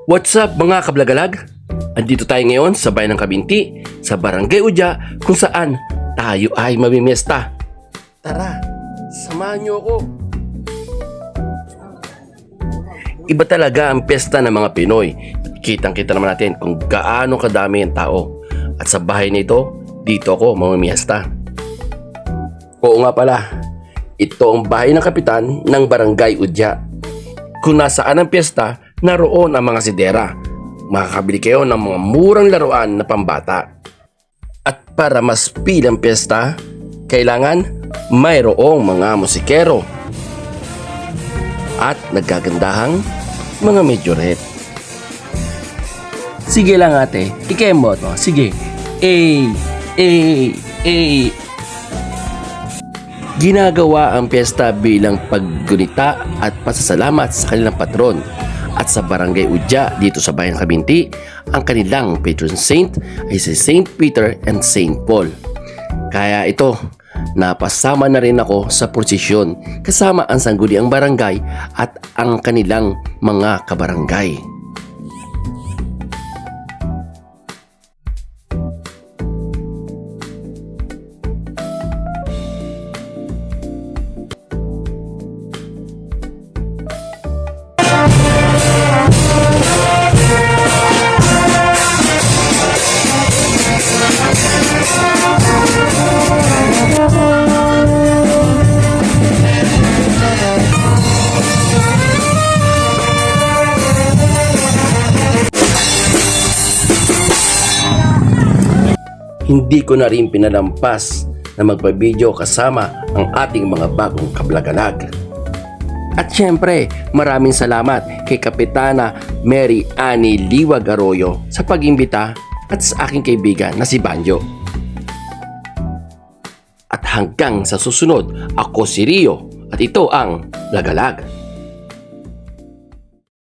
What's up mga kablagalag? Andito tayo ngayon sa bayan ng Kabinti, sa Barangay Udya, kung saan tayo ay mamimiesta. Tara, samahan niyo ako. Iba talaga ang piyesta ng mga Pinoy. Kitang-kita naman natin kung gaano kadami ang tao. At sa bahay nito, dito ako mamimiesta. Oo nga pala, ito ang bahay ng kapitan ng Barangay Udya. Kung nasaan ang piyesta, naroon ang mga sidera. Makakabili kayo ng mga murang laruan na pambata. At para mas pilang piyesta, kailangan mayroong mga musikero at nagagandahang mga medyoret. Sige lang ate, ikemot mo. Sige. Ginagawa ang piyesta bilang paggunita at pasasalamat sa kanilang patron. At sa Barangay Udya dito sa bayan ng Kabinti, ang kanilang patron saint ay si Saint Peter and Saint Paul. Kaya ito, napasama na rin ako sa prosesyon kasama ang sangguniang barangay at ang kanilang mga kabarangay. Hindi ko na rin pinalampas na magpa-video kasama ang ating mga bagong kablagalag. At syempre, maraming salamat kay Kapitana Mary Annie Liwag Arroyo sa pag-imbita at sa aking kaibigan na si Banjo. At hanggang sa susunod, ako si Rio at ito ang Lagalag.